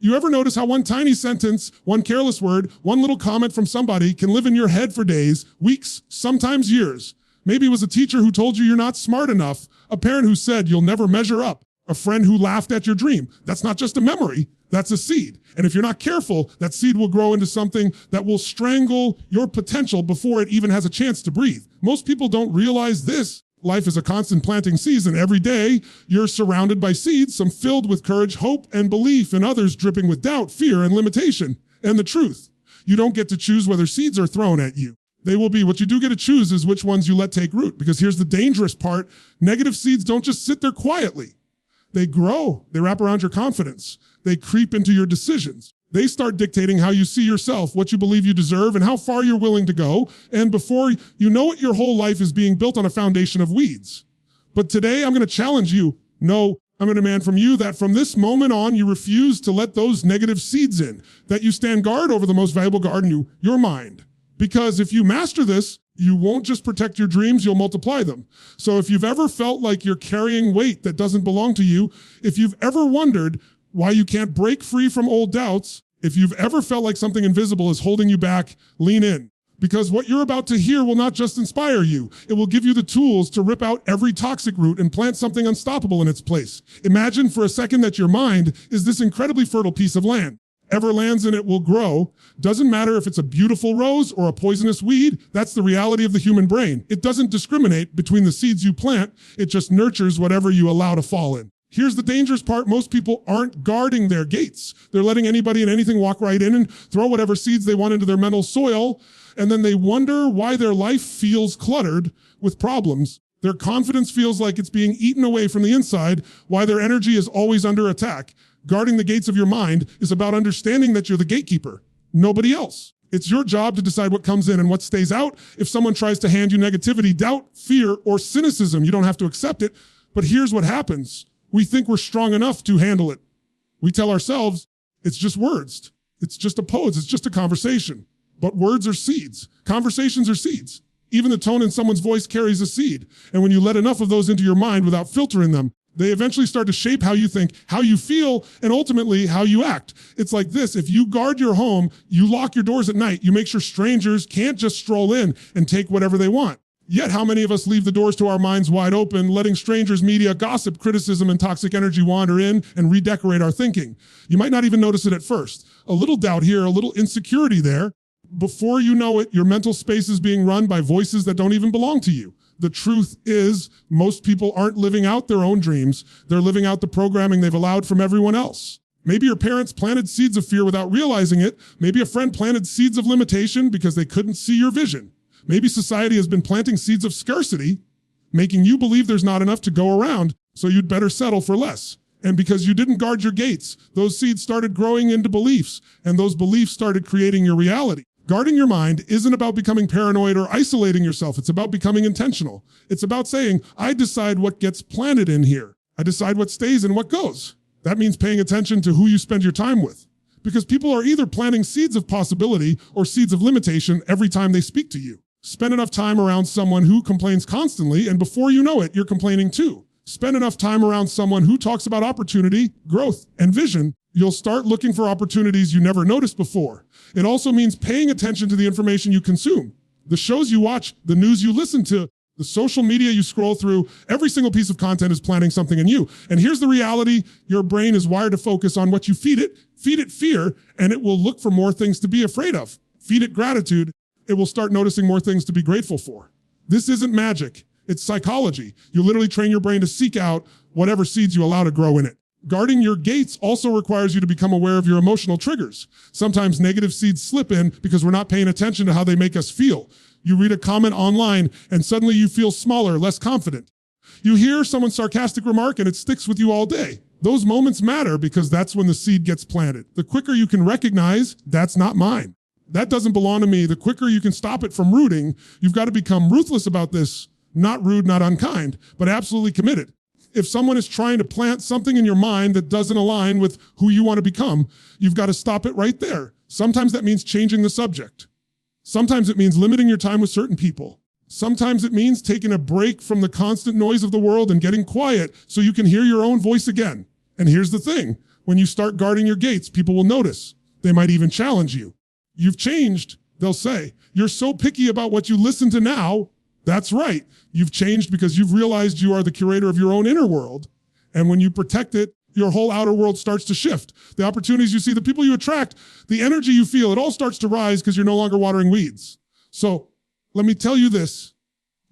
You ever notice how one tiny sentence, one careless word, one little comment from somebody can live in your head for days, weeks, sometimes years? Maybe it was a teacher who told you you're not smart enough, a parent who said you'll never measure up, a friend who laughed at your dream. That's not just a memory, that's a seed. And if you're not careful, that seed will grow into something that will strangle your potential before it even has a chance to breathe. Most people don't realize this. Life is a constant planting season. Every day, you're surrounded by seeds, some filled with courage, hope, and belief, and others dripping with doubt, fear, and limitation. And the truth, you don't get to choose whether seeds are thrown at you. They will be. What you do get to choose is which ones you let take root. Because here's the dangerous part. Negative seeds don't just sit there quietly. They grow. They wrap around your confidence. They creep into your decisions. They start dictating how you see yourself, what you believe you deserve, and how far you're willing to go. And before you know it, your whole life is being built on a foundation of weeds. But today, I'm going to challenge you. No, I'm going to demand from you that from this moment on, you refuse to let those negative seeds in, that you stand guard over the most valuable garden, your mind. Because if you master this, you won't just protect your dreams, you'll multiply them. So if you've ever felt like you're carrying weight that doesn't belong to you, if you've ever wondered why you can't break free from old doubts, if you've ever felt like something invisible is holding you back, lean in. Because what you're about to hear will not just inspire you, it will give you the tools to rip out every toxic root and plant something unstoppable in its place. Imagine for a second that your mind is this incredibly fertile piece of land. Whatever lands in it will grow. Doesn't matter if it's a beautiful rose or a poisonous weed. That's the reality of the human brain. It doesn't discriminate between the seeds you plant. It just nurtures whatever you allow to fall in. Here's the dangerous part. Most people aren't guarding their gates. They're letting anybody and anything walk right in and throw whatever seeds they want into their mental soil. And then they wonder why their life feels cluttered with problems. Their confidence feels like it's being eaten away from the inside, why their energy is always under attack. Guarding the gates of your mind is about understanding that you're the gatekeeper, nobody else. It's your job to decide what comes in and what stays out. If someone tries to hand you negativity, doubt, fear, or cynicism, you don't have to accept it. But here's what happens. We think we're strong enough to handle it. We tell ourselves, it's just words. It's just a pose. It's just a conversation. But words are seeds. Conversations are seeds. Even the tone in someone's voice carries a seed. And when you let enough of those into your mind without filtering them, they eventually start to shape how you think, how you feel, and ultimately how you act. It's like this. If you guard your home, you lock your doors at night, you make sure strangers can't just stroll in and take whatever they want. Yet how many of us leave the doors to our minds wide open, letting strangers, media, gossip, criticism, and toxic energy wander in and redecorate our thinking? You might not even notice it at first. A little doubt here, a little insecurity there. Before you know it, your mental space is being run by voices that don't even belong to you. The truth is, most people aren't living out their own dreams. They're living out the programming they've allowed from everyone else. Maybe your parents planted seeds of fear without realizing it. Maybe a friend planted seeds of limitation because they couldn't see your vision. Maybe society has been planting seeds of scarcity, making you believe there's not enough to go around, so you'd better settle for less. And because you didn't guard your gates, those seeds started growing into beliefs, and those beliefs started creating your reality. Guarding your mind isn't about becoming paranoid or isolating yourself. It's about becoming intentional. It's about saying, I decide what gets planted in here. I decide what stays and what goes. That means paying attention to who you spend your time with. Because people are either planting seeds of possibility or seeds of limitation every time they speak to you. Spend enough time around someone who complains constantly, and before you know it, you're complaining too. Spend enough time around someone who talks about opportunity, growth, and vision. You'll start looking for opportunities you never noticed before. It also means paying attention to the information you consume. The shows you watch, the news you listen to, the social media you scroll through, every single piece of content is planting something in you. And here's the reality. Your brain is wired to focus on what you feed it fear, and it will look for more things to be afraid of. Feed it gratitude, it will start noticing more things to be grateful for. This isn't magic. It's psychology. You literally train your brain to seek out whatever seeds you allow to grow in it. Guarding your gates also requires you to become aware of your emotional triggers. Sometimes negative seeds slip in because we're not paying attention to how they make us feel. You read a comment online and suddenly you feel smaller, less confident. You hear someone's sarcastic remark and it sticks with you all day. Those moments matter because that's when the seed gets planted. The quicker you can recognize, that's not mine. That doesn't belong to me. The quicker you can stop it from rooting, you've got to become ruthless about this. Not rude, not unkind, but absolutely committed. If someone is trying to plant something in your mind that doesn't align with who you want to become, you've got to stop it right there. Sometimes that means changing the subject. Sometimes it means limiting your time with certain people. Sometimes it means taking a break from the constant noise of the world and getting quiet so you can hear your own voice again. And here's the thing. When you start guarding your gates, people will notice. They might even challenge you. You've changed, they'll say. You're so picky about what you listen to now. That's right. You've changed because you've realized you are the curator of your own inner world. And when you protect it, your whole outer world starts to shift. The opportunities you see, the people you attract, the energy you feel, it all starts to rise because you're no longer watering weeds. So let me tell you this.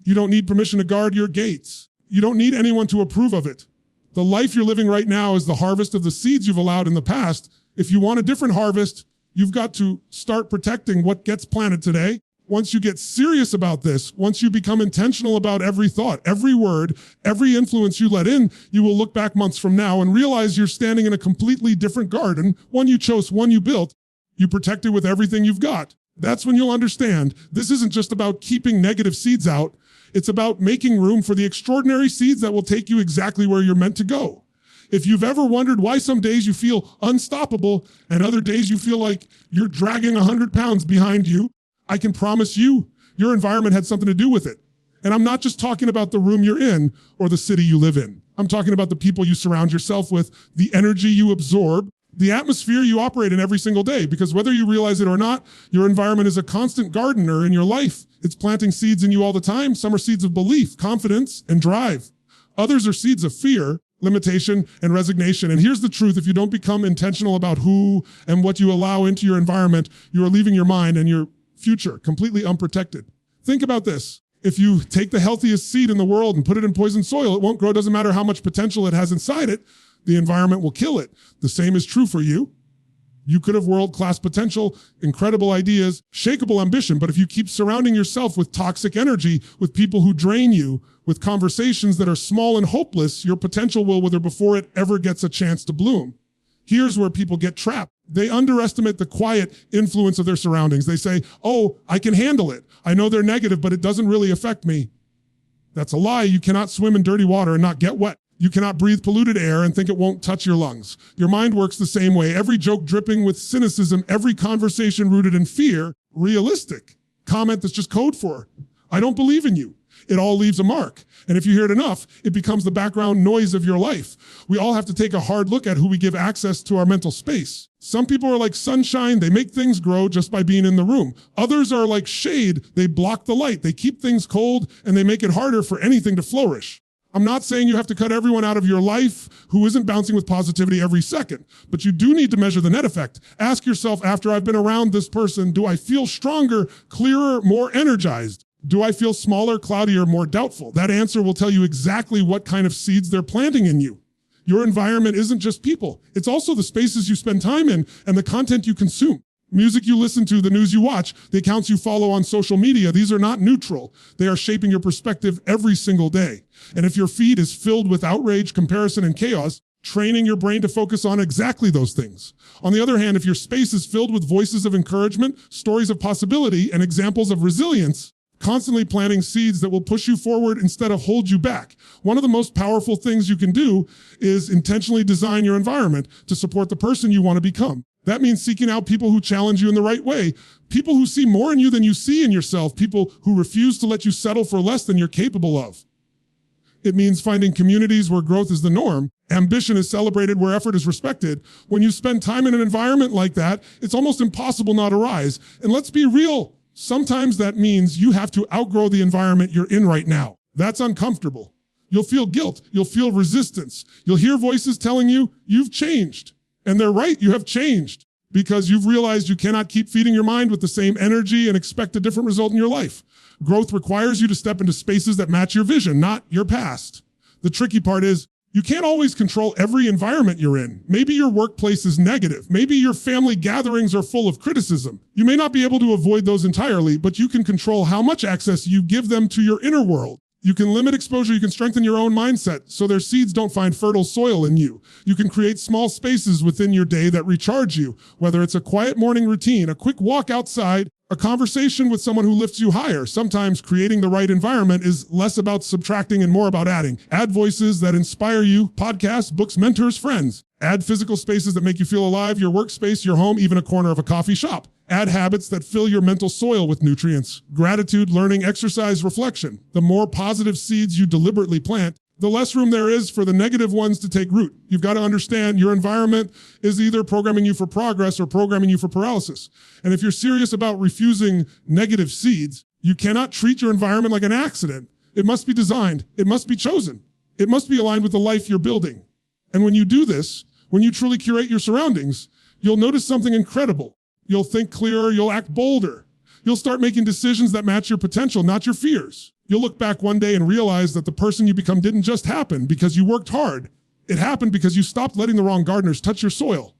You don't need permission to guard your gates. You don't need anyone to approve of it. The life you're living right now is the harvest of the seeds you've allowed in the past. If you want a different harvest, you've got to start protecting what gets planted today. Once you get serious about this, once you become intentional about every thought, every word, every influence you let in, you will look back months from now and realize you're standing in a completely different garden, one you chose, one you built. You protect it with everything you've got. That's when you'll understand this isn't just about keeping negative seeds out. It's about making room for the extraordinary seeds that will take you exactly where you're meant to go. If you've ever wondered why some days you feel unstoppable and other days you feel like you're dragging 100 pounds behind you, I can promise you your environment had something to do with it. And I'm not just talking about the room you're in or the city you live in. I'm talking about the people you surround yourself with, the energy you absorb, the atmosphere you operate in every single day. Because whether you realize it or not, your environment is a constant gardener in your life. It's planting seeds in you all the time. Some are seeds of belief, confidence, and drive. Others are seeds of fear, limitation, and resignation. And here's the truth. If you don't become intentional about who and what you allow into your environment, you are leaving your mind and your future completely unprotected. Think about this. If you take the healthiest seed in the world and put it in poisoned soil, it won't grow. It doesn't matter how much potential it has inside it. The environment will kill it. The same is true for you. You could have world-class potential, incredible ideas, shakeable ambition, but if you keep surrounding yourself with toxic energy, with people who drain you, with conversations that are small and hopeless, your potential will wither before it ever gets a chance to bloom. Here's where people get trapped. They underestimate the quiet influence of their surroundings. They say, oh, I can handle it. I know they're negative, but it doesn't really affect me. That's a lie. You cannot swim in dirty water and not get wet. You cannot breathe polluted air and think it won't touch your lungs. Your mind works the same way. Every joke dripping with cynicism, every conversation rooted in fear, realistic. Comment that's just code for, I don't believe in you. It all leaves a mark. And if you hear it enough, it becomes the background noise of your life. We all have to take a hard look at who we give access to our mental space. Some people are like sunshine. They make things grow just by being in the room. Others are like shade. They block the light. They keep things cold and they make it harder for anything to flourish. I'm not saying you have to cut everyone out of your life who isn't bouncing with positivity every second, but you do need to measure the net effect. Ask yourself, after I've been around this person, do I feel stronger, clearer, more energized? Do I feel smaller, cloudier, more doubtful? That answer will tell you exactly what kind of seeds they're planting in you. Your environment isn't just people. It's also the spaces you spend time in and the content you consume. Music you listen to, the news you watch, the accounts you follow on social media, these are not neutral. They are shaping your perspective every single day. And if your feed is filled with outrage, comparison, and chaos, training your brain to focus on exactly those things. On the other hand, if your space is filled with voices of encouragement, stories of possibility, and examples of resilience, constantly planting seeds that will push you forward instead of hold you back. One of the most powerful things you can do is intentionally design your environment to support the person you want to become. That means seeking out people who challenge you in the right way, people who see more in you than you see in yourself, people who refuse to let you settle for less than you're capable of. It means finding communities where growth is the norm, ambition is celebrated, where effort is respected. When you spend time in an environment like that, it's almost impossible not to rise. And let's be real, sometimes that means you have to outgrow the environment you're in right now. That's uncomfortable. You'll feel guilt. You'll feel resistance. You'll hear voices telling you you've changed. And they're right, you have changed because you've realized you cannot keep feeding your mind with the same energy and expect a different result in your life. Growth requires you to step into spaces that match your vision, not your past. The tricky part is you can't always control every environment you're in. Maybe your workplace is negative. Maybe your family gatherings are full of criticism. You may not be able to avoid those entirely, but you can control how much access you give them to your inner world. You can limit exposure, you can strengthen your own mindset so their seeds don't find fertile soil in you. You can create small spaces within your day that recharge you, whether it's a quiet morning routine, a quick walk outside, a conversation with someone who lifts you higher. Sometimes creating the right environment is less about subtracting and more about adding. Add voices that inspire you, podcasts, books, mentors, friends. Add physical spaces that make you feel alive, your workspace, your home, even a corner of a coffee shop. Add habits that fill your mental soil with nutrients. Gratitude, learning, exercise, reflection. The more positive seeds you deliberately plant, the less room there is for the negative ones to take root. You've got to understand your environment is either programming you for progress or programming you for paralysis. And if you're serious about refusing negative seeds, you cannot treat your environment like an accident. It must be designed. It must be chosen. It must be aligned with the life you're building. And when you do this, when you truly curate your surroundings, you'll notice something incredible. You'll think clearer. You'll act bolder. You'll start making decisions that match your potential, not your fears. You'll look back one day and realize that the person you become didn't just happen because you worked hard. It happened because you stopped letting the wrong gardeners touch your soil.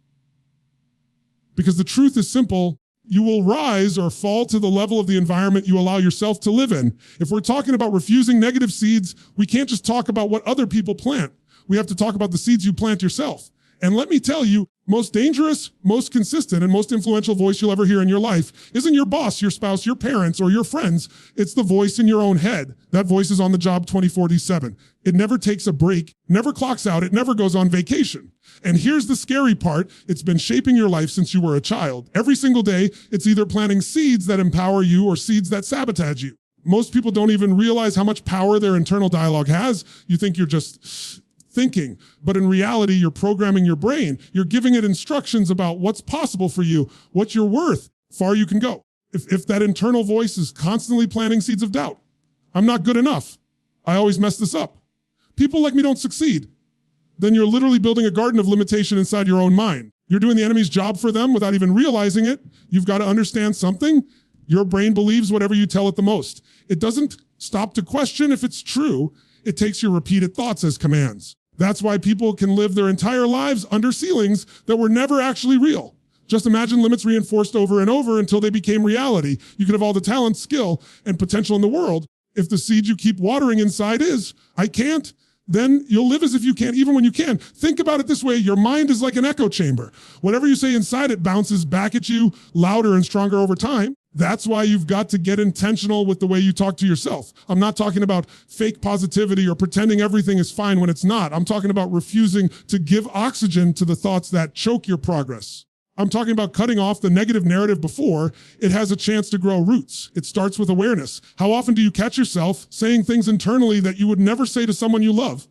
Because the truth is simple. You will rise or fall to the level of the environment you allow yourself to live in. If we're talking about refusing negative seeds, we can't just talk about what other people plant. We have to talk about the seeds you plant yourself. And let me tell you, most dangerous, most consistent, and most influential voice you'll ever hear in your life isn't your boss, your spouse, your parents, or your friends. It's the voice in your own head. That voice is on the job 24/7. It never takes a break, never clocks out, it never goes on vacation. And here's the scary part. It's been shaping your life since you were a child. Every single day, it's either planting seeds that empower you or seeds that sabotage you. Most people don't even realize how much power their internal dialogue has. You think you're just thinking, but in reality, you're programming your brain. You're giving it instructions about what's possible for you, what you're worth, far you can go. If that internal voice is constantly planting seeds of doubt, I'm not good enough, I always mess this up, people like me don't succeed, then you're literally building a garden of limitation inside your own mind. You're doing the enemy's job for them without even realizing it. You've got to understand something. Your brain believes whatever you tell it the most. It doesn't stop to question if it's true. It takes your repeated thoughts as commands. That's why people can live their entire lives under ceilings that were never actually real. Just imagine limits reinforced over and over until they became reality. You could have all the talent, skill, and potential in the world. If the seed you keep watering inside is, I can't, then you'll live as if you can't, even when you can. Think about it this way. Your mind is like an echo chamber. Whatever you say inside it bounces back at you louder and stronger over time. That's why you've got to get intentional with the way you talk to yourself. I'm not talking about fake positivity or pretending everything is fine when it's not. I'm talking about refusing to give oxygen to the thoughts that choke your progress. I'm talking about cutting off the negative narrative before it has a chance to grow roots. It starts with awareness. How often do you catch yourself saying things internally that you would never say to someone you love?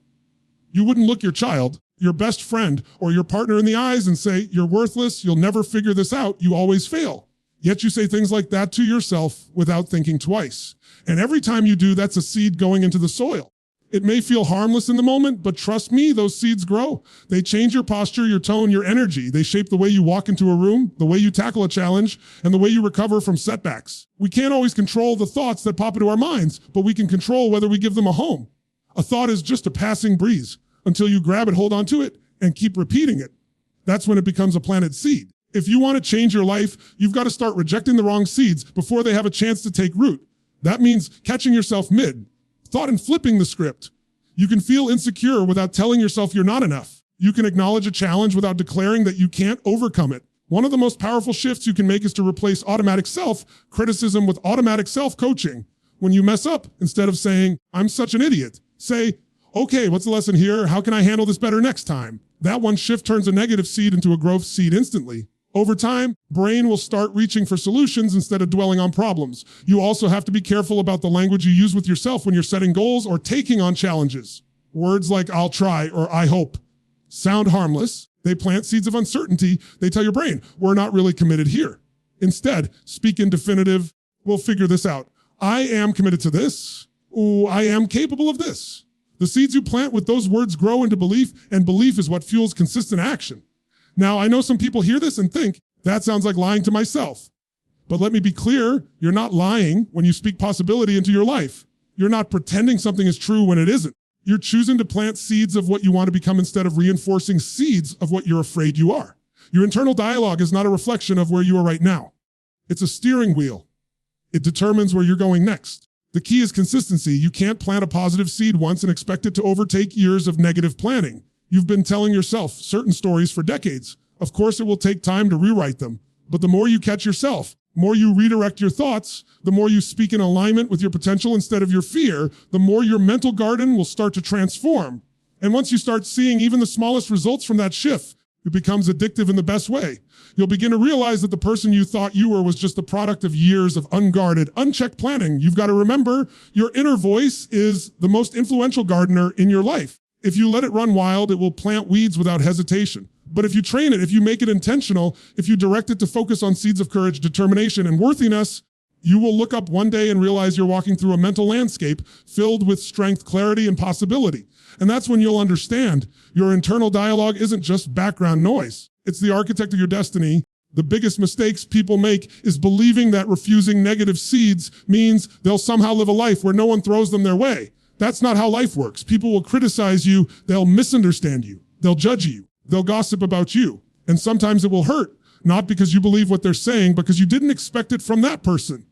You wouldn't look your child, your best friend, or your partner in the eyes and say, you're worthless, you'll never figure this out, you always fail. Yet you say things like that to yourself without thinking twice. And every time you do, that's a seed going into the soil. It may feel harmless in the moment, but trust me, those seeds grow. They change your posture, your tone, your energy. They shape the way you walk into a room, the way you tackle a challenge, and the way you recover from setbacks. We can't always control the thoughts that pop into our minds, but we can control whether we give them a home. A thought is just a passing breeze until you grab it, hold on to it, and keep repeating it. That's when it becomes a planted seed. If you want to change your life, you've got to start rejecting the wrong seeds before they have a chance to take root. That means catching yourself mid-thought and flipping the script. You can feel insecure without telling yourself you're not enough. You can acknowledge a challenge without declaring that you can't overcome it. One of the most powerful shifts you can make is to replace automatic self-criticism with automatic self-coaching. When you mess up, instead of saying, I'm such an idiot, say, okay, what's the lesson here? How can I handle this better next time? That one shift turns a negative seed into a growth seed instantly. Over time, brain will start reaching for solutions instead of dwelling on problems. You also have to be careful about the language you use with yourself when you're setting goals or taking on challenges. Words like I'll try or I hope sound harmless. They plant seeds of uncertainty. They tell your brain, we're not really committed here. Instead, speak in definitive, we'll figure this out. I am committed to this. Ooh, I am capable of this. The seeds you plant with those words grow into belief, and belief is what fuels consistent action. Now, I know some people hear this and think, that sounds like lying to myself. But let me be clear, you're not lying when you speak possibility into your life. You're not pretending something is true when it isn't. You're choosing to plant seeds of what you want to become instead of reinforcing seeds of what you're afraid you are. Your internal dialogue is not a reflection of where you are right now. It's a steering wheel. It determines where you're going next. The key is consistency. You can't plant a positive seed once and expect it to overtake years of negative planting. You've been telling yourself certain stories for decades. Of course, it will take time to rewrite them. But the more you catch yourself, the more you redirect your thoughts, the more you speak in alignment with your potential instead of your fear, the more your mental garden will start to transform. And once you start seeing even the smallest results from that shift, It becomes addictive in the best way. You'll begin to realize that the person you thought you were was just the product of years of unguarded, unchecked planning. You've got to remember your inner voice is the most influential gardener in your life. If you let it run wild, it will plant weeds without hesitation. But if you train it, if you make it intentional, if you direct it to focus on seeds of courage, determination, and worthiness, you will look up one day and realize you're walking through a mental landscape filled with strength, clarity, and possibility. And that's when you'll understand your internal dialogue isn't just background noise. It's the architect of your destiny. The biggest mistakes people make is believing that refusing negative seeds means they'll somehow live a life where no one throws them their way. That's not how life works. People will criticize you. They'll misunderstand you. They'll judge you. They'll gossip about you. And sometimes it will hurt, not because you believe what they're saying, but because you didn't expect it from that person.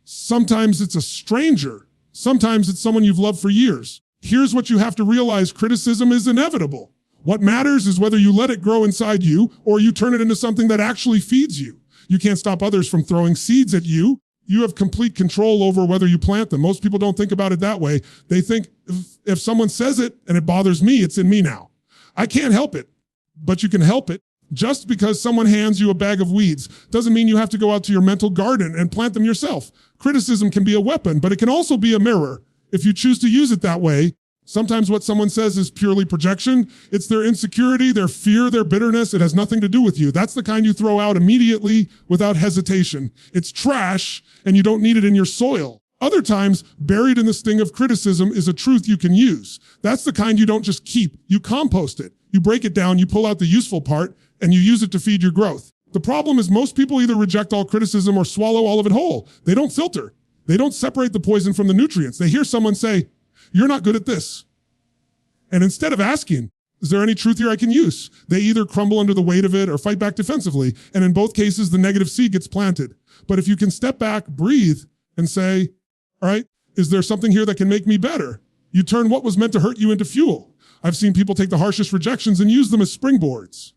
Sometimes it's a stranger. Sometimes it's someone you've loved for years. Here's what you have to realize: criticism is inevitable. What matters is whether you let it grow inside you or you turn it into something that actually feeds you. You can't stop others from throwing seeds at you. You have complete control over whether you plant them. Most people don't think about it that way. They think if someone says it and it bothers me, it's in me now. I can't help it, but you can help it. Just because someone hands you a bag of weeds doesn't mean you have to go out to your mental garden and plant them yourself. Criticism can be a weapon, but it can also be a mirror. If you choose to use it that way, sometimes what someone says is purely projection. It's their insecurity, their fear, their bitterness. It has nothing to do with you. That's the kind you throw out immediately without hesitation. It's trash, and you don't need it in your soil. Other times, buried in the sting of criticism is a truth you can use. That's the kind you don't just keep. You compost it. You break it down, you pull out the useful part, and you use it to feed your growth. The problem is most people either reject all criticism or swallow all of it whole. They don't filter. They don't separate the poison from the nutrients. They hear someone say, "You're not good at this." And instead of asking, "Is there any truth here I can use?" they either crumble under the weight of it or fight back defensively. And in both cases, the negative seed gets planted. But if you can step back, breathe, and say, "All right, is there something here that can make me better?" You turn what was meant to hurt you into fuel. I've seen people take the harshest rejections and use them as springboards.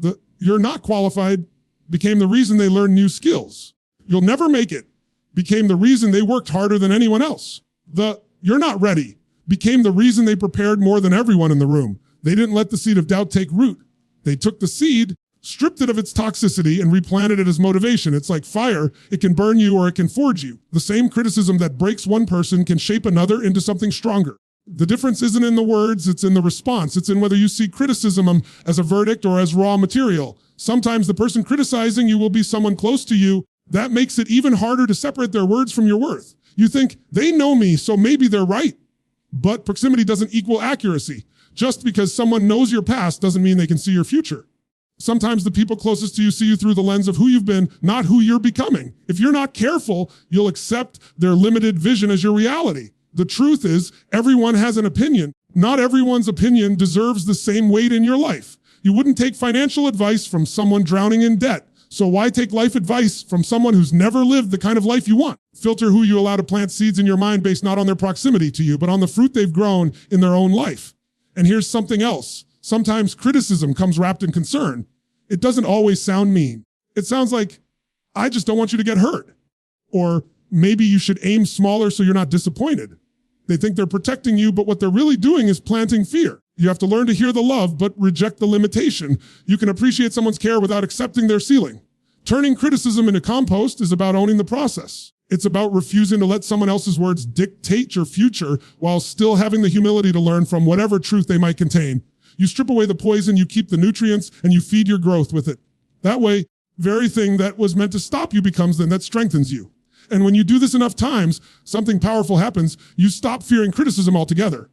The "you're not qualified" became the reason they learned new skills. "You'll never make it" became the reason they worked harder than anyone else. The "you're not ready" became the reason they prepared more than everyone in the room. They didn't let the seed of doubt take root. They took the seed, stripped it of its toxicity, and replanted it as motivation. It's like fire. It can burn you or it can forge you. The same criticism that breaks one person can shape another into something stronger. The difference isn't in the words, it's in the response. It's in whether you see criticism as a verdict or as raw material. Sometimes the person criticizing you will be someone close to you. That makes it even harder to separate their words from your worth. You think, "They know me, so maybe they're right." But proximity doesn't equal accuracy. Just because someone knows your past doesn't mean they can see your future. Sometimes the people closest to you see you through the lens of who you've been, not who you're becoming. If you're not careful, you'll accept their limited vision as your reality. The truth is, everyone has an opinion. Not everyone's opinion deserves the same weight in your life. You wouldn't take financial advice from someone drowning in debt. So why take life advice from someone who's never lived the kind of life you want? Filter who you allow to plant seeds in your mind based not on their proximity to you, but on the fruit they've grown in their own life. And here's something else. Sometimes criticism comes wrapped in concern. It doesn't always sound mean. It sounds like, "I just don't want you to get hurt." Or maybe you should aim smaller so you're not disappointed. They think they're protecting you, but what they're really doing is planting fear. You have to learn to hear the love, but reject the limitation. You can appreciate someone's care without accepting their ceiling. Turning criticism into compost is about owning the process. It's about refusing to let someone else's words dictate your future while still having the humility to learn from whatever truth they might contain. You strip away the poison, you keep the nutrients, and you feed your growth with it. That way, very thing that was meant to stop you becomes then that strengthens you. And when you do this enough times, something powerful happens. You stop fearing criticism altogether.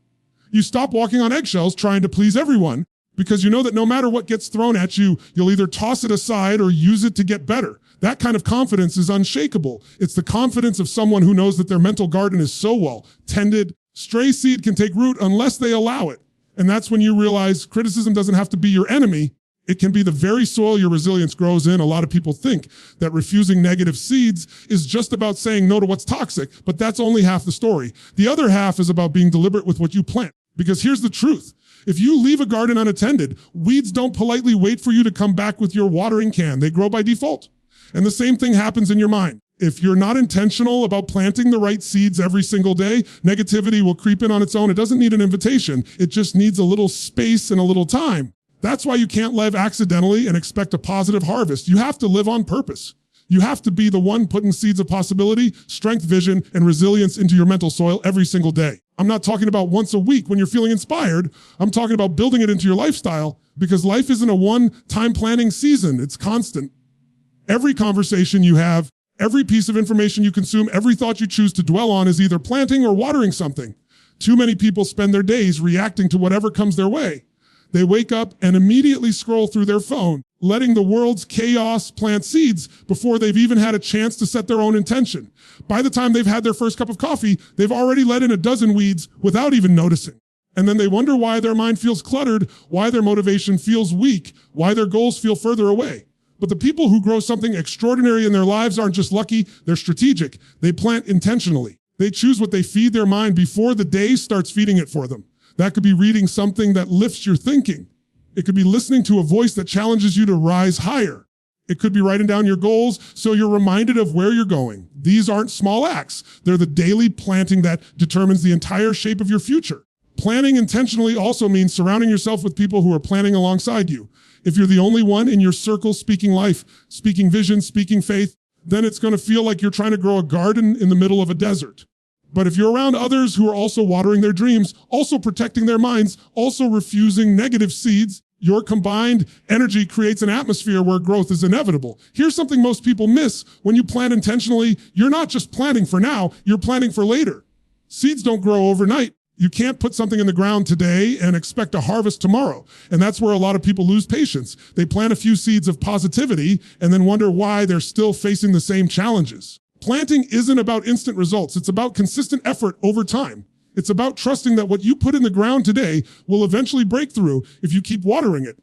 You stop walking on eggshells trying to please everyone because you know that no matter what gets thrown at you, you'll either toss it aside or use it to get better. That kind of confidence is unshakable. It's the confidence of someone who knows that their mental garden is so well tended. Stray seed can take root unless they allow it. And that's when you realize criticism doesn't have to be your enemy. It can be the very soil your resilience grows in. A lot of people think that refusing negative seeds is just about saying no to what's toxic, but that's only half the story. The other half is about being deliberate with what you plant. Because here's the truth. If you leave a garden unattended, weeds don't politely wait for you to come back with your watering can. They grow by default. And the same thing happens in your mind. If you're not intentional about planting the right seeds every single day, negativity will creep in on its own. It doesn't need an invitation. It just needs a little space and a little time. That's why you can't live accidentally and expect a positive harvest. You have to live on purpose. You have to be the one putting seeds of possibility, strength, vision, and resilience into your mental soil every single day. I'm not talking about once a week when you're feeling inspired. I'm talking about building it into your lifestyle, because life isn't a one-time planning season. It's constant. Every conversation you have, every piece of information you consume, every thought you choose to dwell on is either planting or watering something. Too many people spend their days reacting to whatever comes their way. They wake up and immediately scroll through their phone, letting the world's chaos plant seeds before they've even had a chance to set their own intention. By the time they've had their first cup of coffee, they've already let in a dozen weeds without even noticing. And then they wonder why their mind feels cluttered, why their motivation feels weak, why their goals feel further away. But the people who grow something extraordinary in their lives aren't just lucky, they're strategic. They plant intentionally. They choose what they feed their mind before the day starts feeding it for them. That could be reading something that lifts your thinking. It could be listening to a voice that challenges you to rise higher. It could be writing down your goals so you're reminded of where you're going. These aren't small acts. They're the daily planting that determines the entire shape of your future. Planning intentionally also means surrounding yourself with people who are planning alongside you. If you're the only one in your circle speaking life, speaking vision, speaking faith, then it's going to feel like you're trying to grow a garden in the middle of a desert. But if you're around others who are also watering their dreams, also protecting their minds, also refusing negative seeds, your combined energy creates an atmosphere where growth is inevitable. Here's something most people miss. When you plant intentionally, you're not just planting for now, you're planting for later. Seeds don't grow overnight. You can't put something in the ground today and expect a harvest tomorrow. And that's where a lot of people lose patience. They plant a few seeds of positivity and then wonder why they're still facing the same challenges. Planting isn't about instant results. It's about consistent effort over time. It's about trusting that what you put in the ground today will eventually break through if you keep watering it.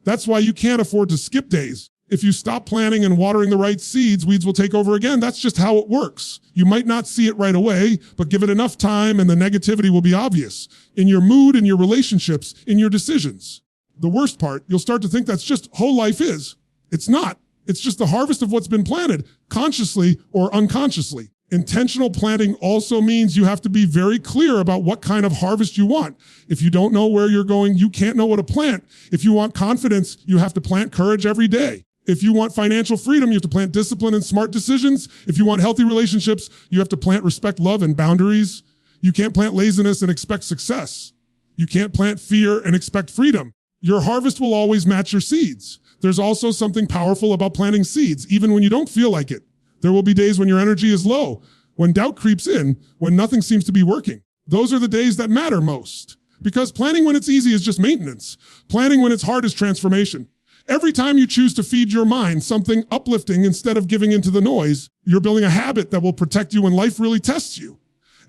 That's why you can't afford to skip days. If you stop planting and watering the right seeds, weeds will take over again. That's just how it works. You might not see it right away, but give it enough time and the negativity will be obvious in your mood, in your relationships, in your decisions. The worst part, you'll start to think that's just whole life is. It's not. It's just the harvest of what's been planted, consciously or unconsciously. Intentional planting also means you have to be very clear about what kind of harvest you want. If you don't know where you're going, you can't know what to plant. If you want confidence, you have to plant courage every day. If you want financial freedom, you have to plant discipline and smart decisions. If you want healthy relationships, you have to plant respect, love, and boundaries. You can't plant laziness and expect success. You can't plant fear and expect freedom. Your harvest will always match your seeds. There's also something powerful about planting seeds, even when you don't feel like it. There will be days when your energy is low, when doubt creeps in, when nothing seems to be working. Those are the days that matter most. Because planning when it's easy is just maintenance. Planning when it's hard is transformation. Every time you choose to feed your mind something uplifting instead of giving into the noise, you're building a habit that will protect you when life really tests you.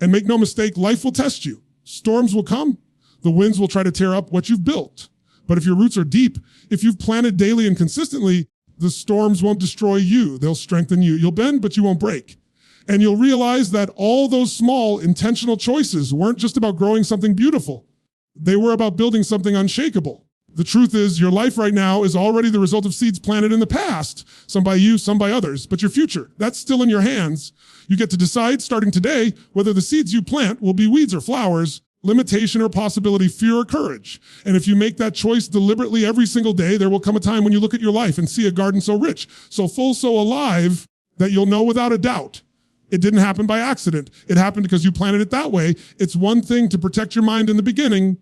And make no mistake, life will test you. Storms will come. The winds will try to tear up what you've built. But if your roots are deep, if you've planted daily and consistently, the storms won't destroy you. They'll strengthen you. You'll bend, but you won't break. And you'll realize that all those small, intentional choices weren't just about growing something beautiful. They were about building something unshakable. The truth is, your life right now is already the result of seeds planted in the past. Some by you, some by others. But your future, that's still in your hands. You get to decide, starting today, whether the seeds you plant will be weeds or flowers, limitation or possibility, fear or courage. And if you make that choice deliberately every single day, there will come a time when you look at your life and see a garden so rich, so full, so alive, that you'll know without a doubt it didn't happen by accident. It happened because you planted it that way. It's one thing to protect your mind in the beginning,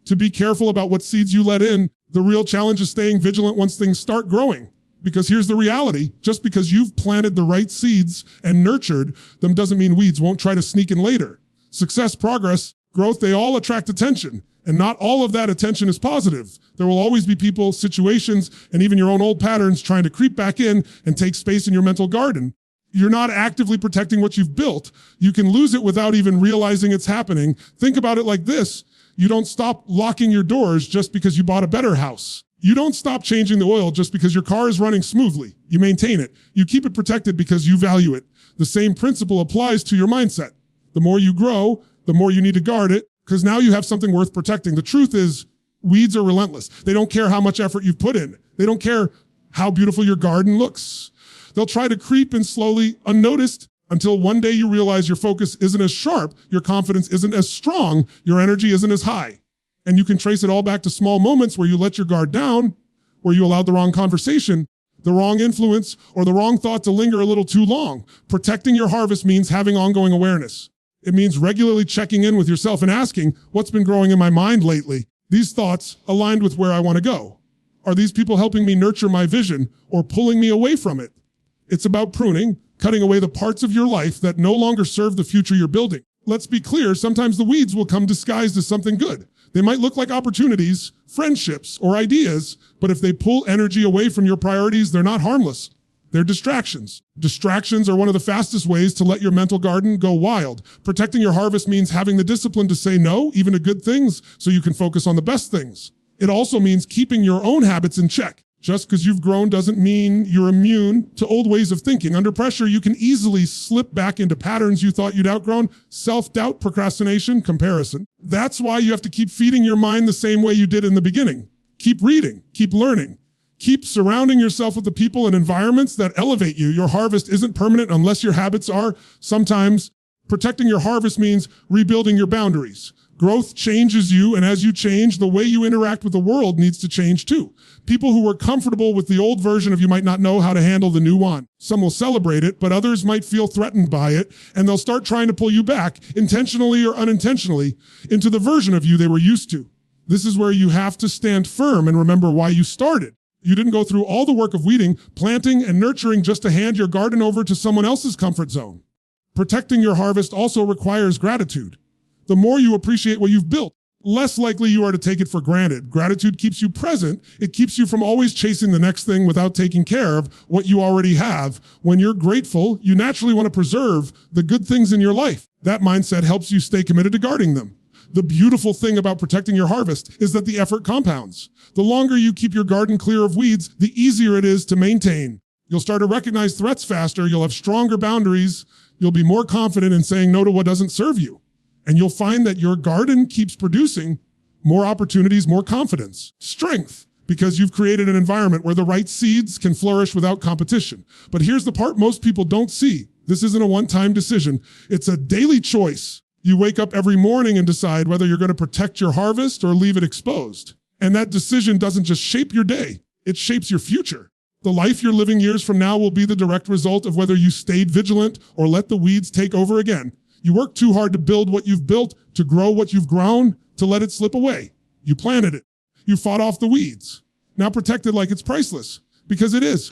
to be careful about what seeds you let in. The real challenge is staying vigilant once things start growing. Because here's the reality, just because you've planted the right seeds and nurtured them doesn't mean weeds won't try to sneak in later. Success, progress, growth, they all attract attention. And not all of that attention is positive. There will always be people, situations, and even your own old patterns trying to creep back in and take space in your mental garden. You're not actively protecting what you've built. You can lose it without even realizing it's happening. Think about it like this. You don't stop locking your doors just because you bought a better house. You don't stop changing the oil just because your car is running smoothly. You maintain it. You keep it protected because you value it. The same principle applies to your mindset. The more you grow, the more you need to guard it, because now you have something worth protecting. The truth is, weeds are relentless. They don't care how much effort you've put in. They don't care how beautiful your garden looks. They'll try to creep in slowly, unnoticed, until one day you realize your focus isn't as sharp, your confidence isn't as strong, your energy isn't as high. And you can trace it all back to small moments where you let your guard down, where you allowed the wrong conversation, the wrong influence, or the wrong thought to linger a little too long. Protecting your harvest means having ongoing awareness. It means regularly checking in with yourself and asking, what's been growing in my mind lately? These thoughts aligned with where I want to go. Are these people helping me nurture my vision or pulling me away from it? It's about pruning, cutting away the parts of your life that no longer serve the future you're building. Let's be clear, sometimes the weeds will come disguised as something good. They might look like opportunities, friendships, or ideas, but if they pull energy away from your priorities, they're not harmless. They're distractions. Distractions are one of the fastest ways to let your mental garden go wild. Protecting your harvest means having the discipline to say no, even to good things, so you can focus on the best things. It also means keeping your own habits in check. Just because you've grown doesn't mean you're immune to old ways of thinking. Under pressure, you can easily slip back into patterns you thought you'd outgrown. Self-doubt, procrastination, comparison. That's why you have to keep feeding your mind the same way you did in the beginning. Keep reading, keep learning. Keep surrounding yourself with the people and environments that elevate you. Your harvest isn't permanent unless your habits are. Sometimes protecting your harvest means rebuilding your boundaries. Growth changes you, and as you change, the way you interact with the world needs to change too. People who were comfortable with the old version of you might not know how to handle the new one. Some will celebrate it, but others might feel threatened by it, and they'll start trying to pull you back, intentionally or unintentionally, into the version of you they were used to. This is where you have to stand firm and remember why you started. You didn't go through all the work of weeding, planting, and nurturing just to hand your garden over to someone else's comfort zone. Protecting your harvest also requires gratitude. The more you appreciate what you've built, less likely you are to take it for granted. Gratitude keeps you present. It keeps you from always chasing the next thing without taking care of what you already have. When you're grateful, you naturally want to preserve the good things in your life. That mindset helps you stay committed to guarding them. The beautiful thing about protecting your harvest is that the effort compounds. The longer you keep your garden clear of weeds, the easier it is to maintain. You'll start to recognize threats faster. You'll have stronger boundaries. You'll be more confident in saying no to what doesn't serve you. And you'll find that your garden keeps producing more opportunities, more confidence, strength, because you've created an environment where the right seeds can flourish without competition. But here's the part most people don't see. This isn't a one-time decision. It's a daily choice. You wake up every morning and decide whether you're going to protect your harvest or leave it exposed. And that decision doesn't just shape your day, it shapes your future. The life you're living years from now will be the direct result of whether you stayed vigilant or let the weeds take over again. You worked too hard to build what you've built, to grow what you've grown, to let it slip away. You planted it. You fought off the weeds. Now protect it like it's priceless, because it is.